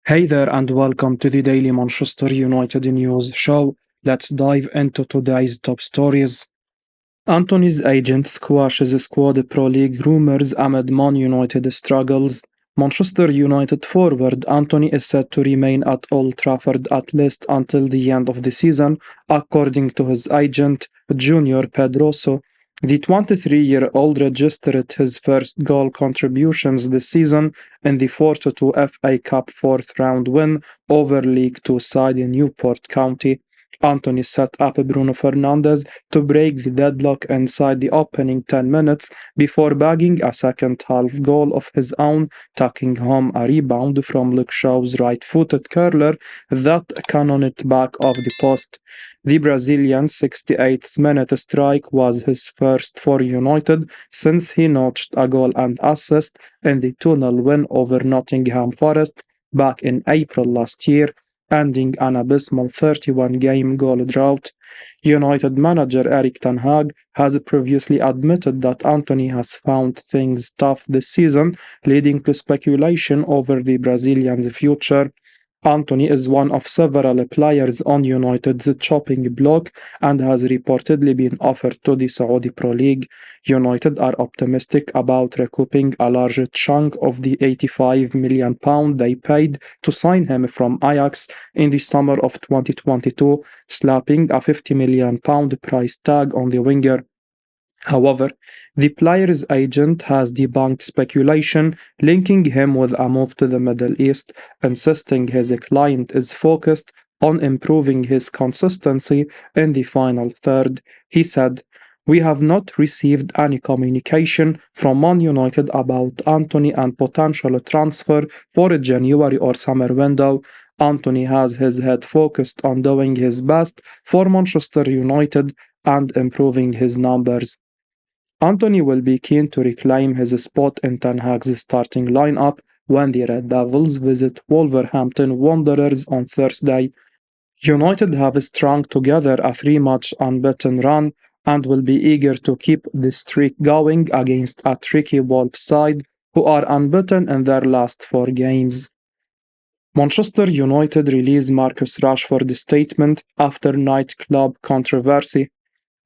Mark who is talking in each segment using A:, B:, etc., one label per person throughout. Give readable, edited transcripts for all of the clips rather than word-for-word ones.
A: Hey there, and welcome to the Daily Manchester United News Show. Let's dive into today's top stories. Antony's agent squashes squad Pro League rumours amid Man United struggles. Manchester United forward Antony is set to remain at Old Trafford at least until the end of the season, according to his agent, Junior Pedroso. The 23-year-old registered his first goal contributions this season in the 4-2 FA Cup fourth-round win over League Two side in Newport County. Antony set up Bruno Fernandes to break the deadlock inside the opening 10 minutes before bagging a second-half goal of his own, tucking home a rebound from Luke Shaw's right-footed curler that cannoned back off the post. The Brazilian's 68th minute strike was his first for United since he notched a goal and assist in the 2-0 win over Nottingham Forest back in April last year, ending an abysmal 31-game goal drought. United manager Erik ten Hag has previously admitted that Antony has found things tough this season, leading to speculation over the Brazilian's future. Antony is one of several players on United's chopping block and has reportedly been offered to the Saudi Pro League. United are optimistic about recouping a large chunk of the £85 million they paid to sign him from Ajax in the summer of 2022, slapping a £50 million price tag on the winger. However, the player's agent has debunked speculation linking him with a move to the Middle East, insisting his client is focused on improving his consistency in the final third. He said, "We have not received any communication from Man United about Antony and potential transfer for a January or summer window. Antony has his head focused on doing his best for Manchester United and improving his numbers." Antony will be keen to reclaim his spot in Ten Hag's starting lineup when the Red Devils visit Wolverhampton Wanderers on Thursday. United have strung together a three-match unbeaten run and will be eager to keep the streak going against a tricky Wolves side who are unbeaten in their last four games. Manchester United released Marcus Rashford statement after nightclub controversy.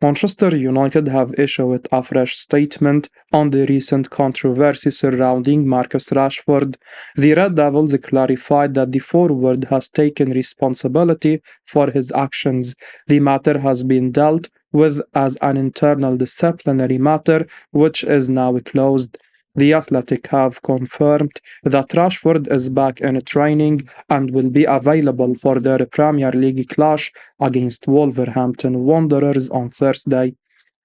A: Manchester United have issued a fresh statement on the recent controversy surrounding Marcus Rashford. The Red Devils clarified that the forward has taken responsibility for his actions. The matter has been dealt with as an internal disciplinary matter, which is now closed. The Athletic have confirmed that Rashford is back in training and will be available for their Premier League clash against Wolverhampton Wanderers on Thursday.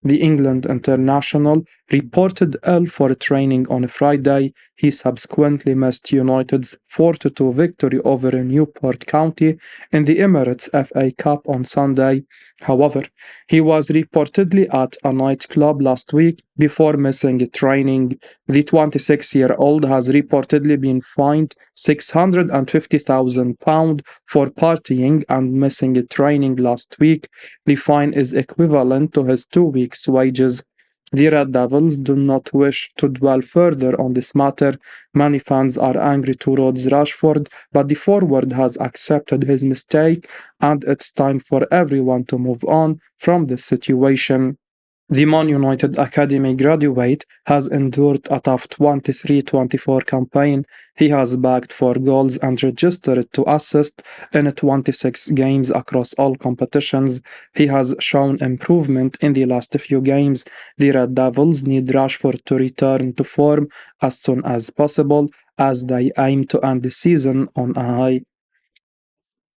A: The England international reported ill for training on Friday. He subsequently missed United's 4-2 victory over Newport County in the Emirates FA Cup on Sunday. However, he was reportedly at a nightclub last week before missing training. The 26-year-old has reportedly been fined £650,000 for partying and missing training last week. The fine is equivalent to his 2 weeks' wages. The Red Devils do not wish to dwell further on this matter. Many fans are angry towards Rashford, but the forward has accepted his mistake, and it's time for everyone to move on from this situation. The Man United Academy graduate has endured a tough 23-24 campaign. He has bagged 4 goals and registered 2 assists in 26 games across all competitions. He has shown improvement in the last few games. The Red Devils need Rashford to return to form as soon as possible as they aim to end the season on a high.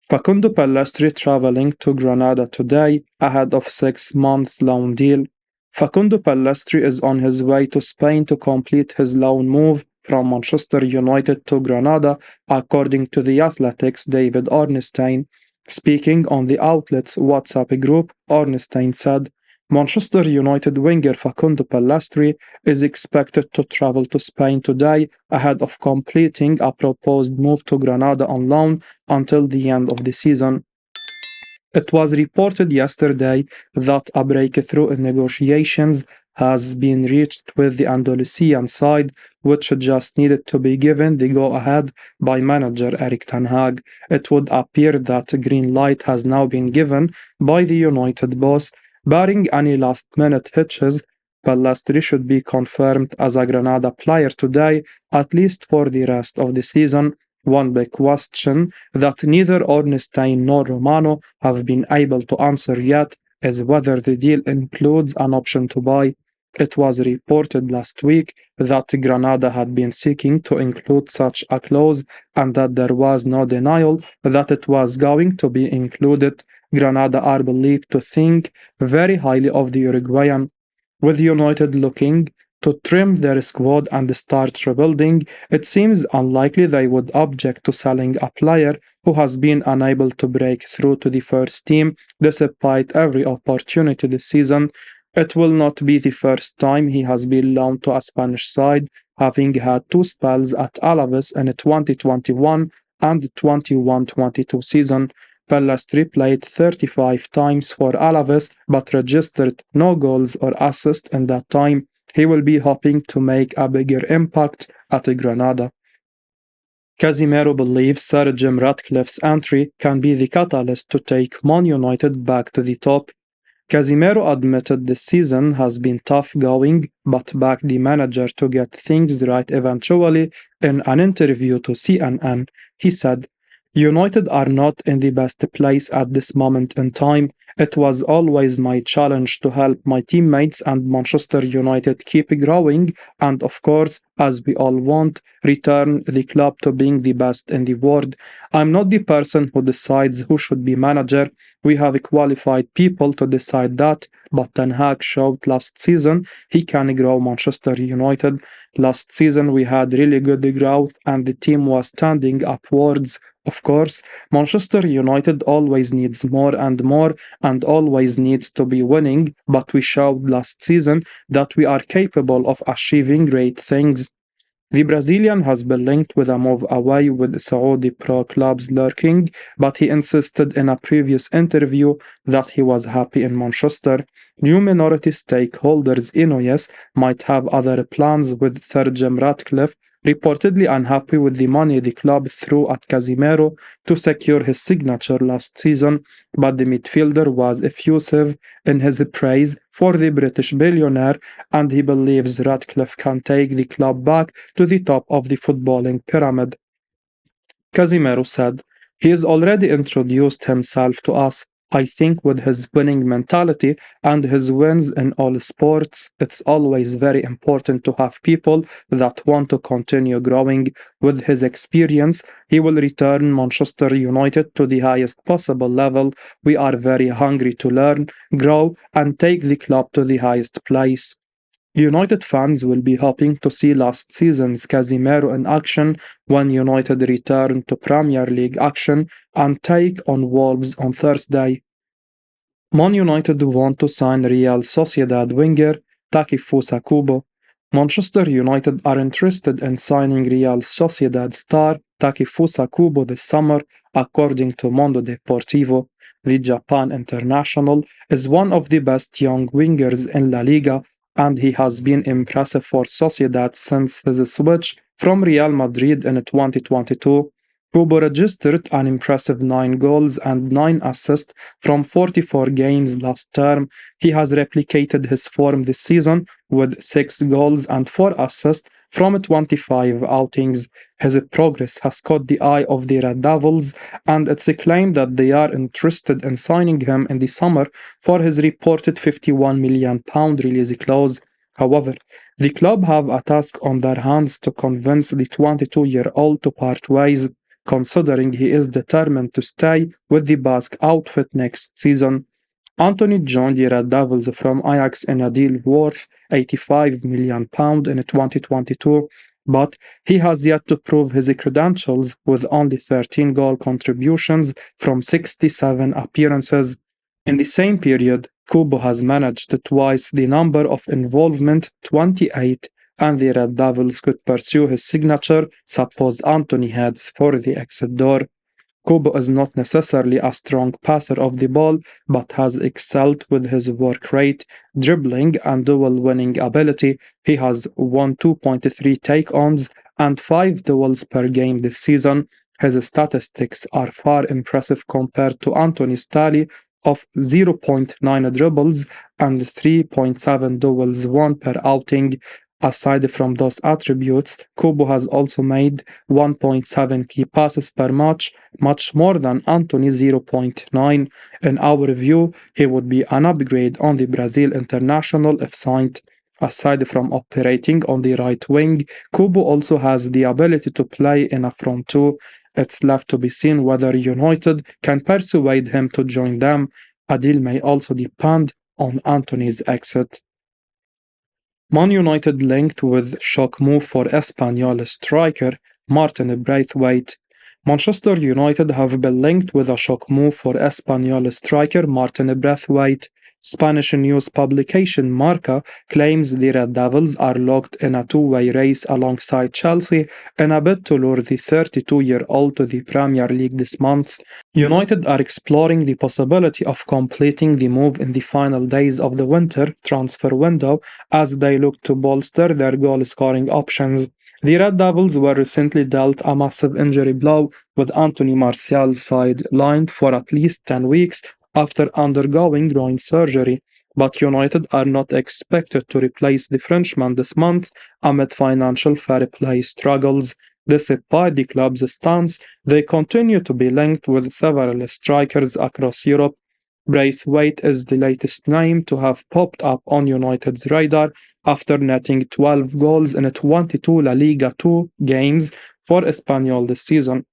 A: Facundo Pellistri traveling to Granada today ahead of 6-month loan deal. Facundo Pellistri is on his way to Spain to complete his loan move from Manchester United to Granada, according to the Athletic's David Ornstein. Speaking on the outlet's WhatsApp group, Ornstein said, "Manchester United winger Facundo Pellistri is expected to travel to Spain today ahead of completing a proposed move to Granada on loan until the end of the season." It was reported yesterday that a breakthrough in negotiations has been reached with the Andalusian side, which just needed to be given the go-ahead by manager Erik ten Hag. It would appear that green light has now been given by the United boss. Barring any last-minute hitches, Pellistri should be confirmed as a Granada player today, at least for the rest of the season. One big question that neither Ornstein nor Romano have been able to answer yet is whether the deal includes an option to buy. It was reported last week that Granada had been seeking to include such a clause and that there was no denial that it was going to be included. Granada are believed to think very highly of the Uruguayan. With United looking to trim their squad and start rebuilding, it seems unlikely they would object to selling a player who has been unable to break through to the first team despite every opportunity this season. It will not be the first time he has been loaned to a Spanish side, having had two spells at Alaves in the 2021 and 21-22 season. Pellistri played 35 times for Alaves but registered no goals or assists in that time. He will be hoping to make a bigger impact at Granada. Casemiro believes Sir Jim Ratcliffe's entry can be the catalyst to take Man United back to the top. Casemiro admitted this season has been tough going, but backed the manager to get things right eventually. In an interview to CNN, he said, United are not in the best place at this moment in time. It was always my challenge to help my teammates and Manchester United keep growing and, of course, as we all want, return the club to being the best in the world. I'm not the person who decides who should be manager. We have qualified people to decide that, but Ten Hag showed last season he can grow Manchester United. Last season we had really good growth and the team was standing upwards. Of course, Manchester United always needs more and always needs to be winning, but we showed last season that we are capable of achieving great things. The Brazilian has been linked with a move away with Saudi pro clubs lurking, but he insisted in a previous interview that he was happy in Manchester. New minority stakeholders in OS might have other plans with Sir Jim Ratcliffe, reportedly unhappy with the money the club threw at Casemiro to secure his signature last season, but the midfielder was effusive in his praise for the British billionaire and he believes Ratcliffe can take the club back to the top of the footballing pyramid. Casemiro said, He has already introduced himself to us. I think with his winning mentality and his wins in all sports, it's always very important to have people that want to continue growing. With his experience, he will return Manchester United to the highest possible level. We are very hungry to learn, grow, and take the club to the highest place. United fans will be hoping to see last season's Casemiro in action when United return to Premier League action and take on Wolves on Thursday. Man United want to sign Real Sociedad winger Takefusa Kubo. Manchester United are interested in signing Real Sociedad star Takefusa Kubo this summer, according to Mondo Deportivo. The Japan international is one of the best young wingers in La Liga, and he has been impressive for Sociedad since his switch from Real Madrid in 2022. Kubo registered an impressive 9 goals and 9 assists from 44 games last term. He has replicated his form this season with 6 goals and 4 assists from 25 outings. His progress has caught the eye of the Red Devils, and it's claimed that they are interested in signing him in the summer for his reported £51 million release clause. However, the club have a task on their hands to convince the 22-year-old to part ways, considering he is determined to stay with the Basque outfit next season. Antony joined the Red Devils from Ajax in a deal worth £85 million in 2022, but he has yet to prove his credentials with only 13 goal contributions from 67 appearances. In the same period, Kubo has managed twice the number of involvement, 28, and the Red Devils could pursue his signature suppose Antony heads for the exit door. Kubo is not necessarily a strong passer of the ball, but has excelled with his work rate, dribbling, and duel winning ability. He has won 2.3 take ons and 5 duels per game this season. His statistics are far impressive compared to Antony's tally of zero point 0.9 dribbles and 3.7 duels won per outing. Aside from those attributes, Kubo has also made 1.7 key passes per match, much more than Antony 0.9. In our view, he would be an upgrade on the Brazil international if signed. Aside from operating on the right wing, Kubo also has the ability to play in a front two. It's left to be seen whether United can persuade him to join them. A deal may also depend on Antony's exit. Man United linked with shock move for Espanyol striker Martin Braithwaite. Manchester United have been linked with a shock move for Espanyol striker Martin Braithwaite. Spanish news publication Marca claims the Red Devils are locked in a two-way race alongside Chelsea in a bid to lure the 32-year-old to the Premier League this month. United are exploring the possibility of completing the move in the final days of the winter transfer window as they look to bolster their goal-scoring options. The Red Devils were recently dealt a massive injury blow with Anthony Martial sidelined for at least 10 weeks after undergoing groin surgery, but United are not expected to replace the Frenchman this month amid financial fair play struggles. Despite the club's stance, they continue to be linked with several strikers across Europe. Braithwaite is the latest name to have popped up on United's radar after netting 12 goals in 22 La Liga 2 games for Espanyol this season.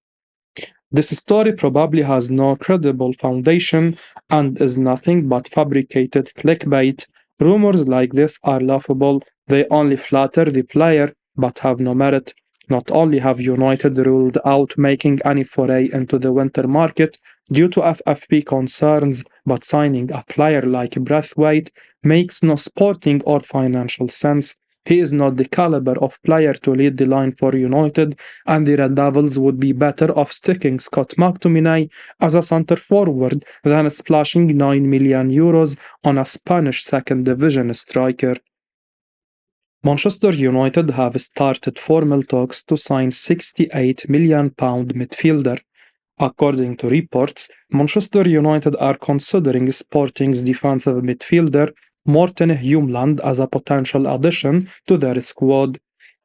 A: This story probably has no credible foundation and is nothing but fabricated clickbait. Rumors like this are laughable, they only flatter the player but have no merit. Not only have United ruled out making any foray into the winter market due to FFP concerns, but signing a player like Braithwaite makes no sporting or financial sense. He is not the caliber of player to lead the line for United, and the Red Devils would be better off sticking Scott McTominay as a centre forward than splashing 9 million euros on a Spanish second division striker. Manchester United have started formal talks to sign £68 million midfielder. According to reports, Manchester United are considering Sporting's defensive midfielder Morten Hjumland as a potential addition to their squad.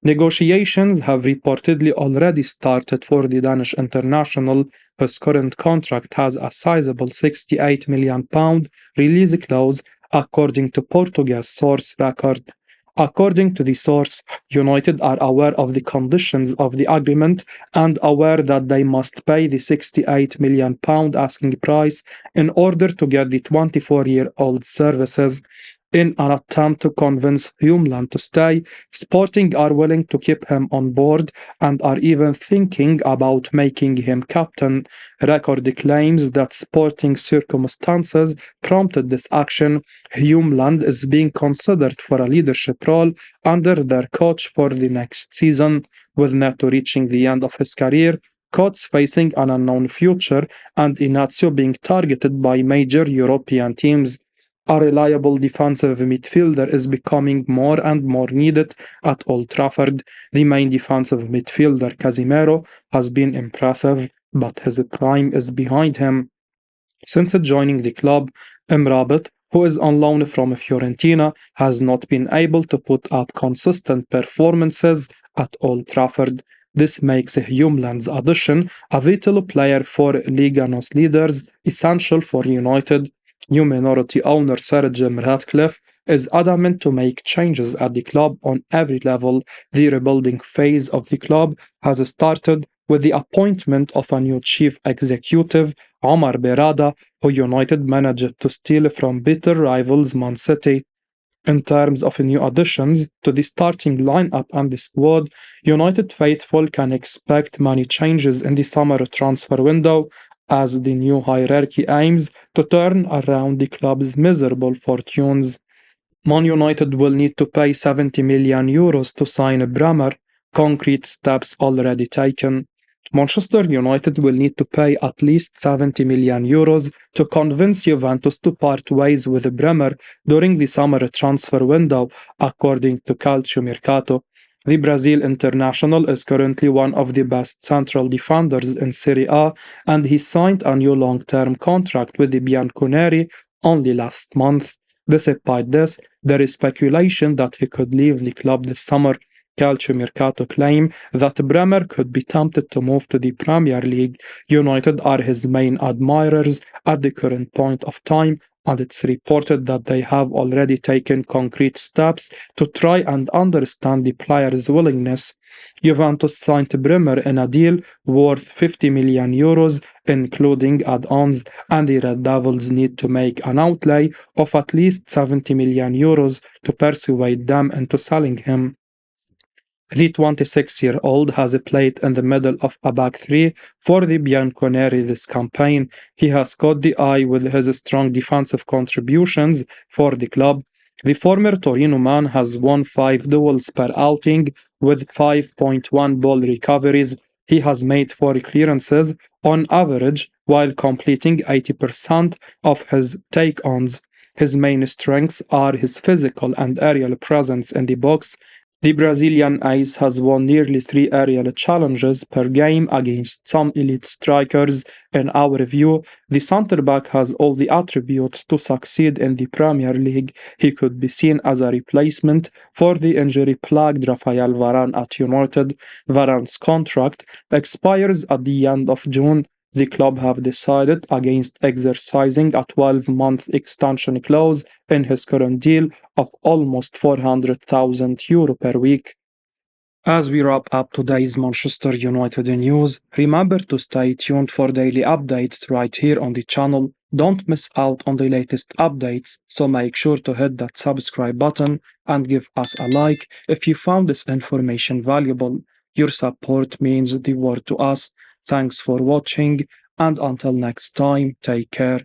A: Negotiations have reportedly already started for the Danish international, whose current contract has a sizable £68 million release clause, according to Portuguese source record. According to the source, United are aware of the conditions of the agreement and aware that they must pay the £68 million asking price in order to get the 24-year-old services. In an attempt to convince Hjumland to stay, Sporting are willing to keep him on board and are even thinking about making him captain. Record claims that sporting circumstances prompted this action. Hjumland is being considered for a leadership role under their coach for the next season, with Neto reaching the end of his career, Coates facing an unknown future, and Inácio being targeted by major European teams. A reliable defensive midfielder is becoming more and more needed at Old Trafford. The main defensive midfielder, Casemiro, has been impressive, but his prime is behind him. Since joining the club, Emrabat, who is on loan from Fiorentina, has not been able to put up consistent performances at Old Trafford. This makes Hjumland's addition, a vital player for Liga NOS leaders, essential for United. New minority owner Sir Jim Ratcliffe is adamant to make changes at the club on every level. The rebuilding phase of the club has started with the appointment of a new chief executive, Omar Berrada, who United managed to steal from bitter rivals Man City. In terms of new additions to the starting lineup and the squad, United faithful can expect many changes in the summer transfer window as the new hierarchy aims to turn around the club's miserable fortunes. Man United will need to pay €70 million to sign Bremer, concrete steps already taken. Manchester United will need to pay at least 70 million euros to convince Juventus to part ways with Bremer during the summer transfer window, according to Calciomercato. The Brazil international is currently one of the best central defenders in Serie A, and he signed a new long-term contract with the Bianconeri only last month. Despite this, there is speculation that he could leave the club this summer. Calciomercato claim that Bremer could be tempted to move to the Premier League. United are his main admirers at the current point of time, and it's reported that they have already taken concrete steps to try and understand the player's willingness. Juventus signed Bremer in a deal worth 50 million euros, including add-ons, and the Red Devils need to make an outlay of at least 70 million euros to persuade them into selling him. The 26-year-old has played in the middle of a back three for the Bianconeri this campaign. He has caught the eye with his strong defensive contributions for the club. The former Torino man has won 5 duels per outing with 5.1 ball recoveries. He has made 4 clearances on average while completing 80% of his take-ons. His main strengths are his physical and aerial presence in the box. The Brazilian ace has won nearly 3 aerial challenges per game against some elite strikers. In our view, the centre-back has all the attributes to succeed in the Premier League. He could be seen as a replacement for the injury-plagued Rafael Varane at United. Varane's contract expires at the end of June. The club have decided against exercising a 12-month extension clause in his current deal of almost 400,000 euro per week. As we wrap up today's Manchester United news, remember to stay tuned for daily updates right here on the channel. Don't miss out on the latest updates, so make sure to hit that subscribe button and give us a like if you found this information valuable. Your support means the world to us. Thanks for watching, and until next time, take care.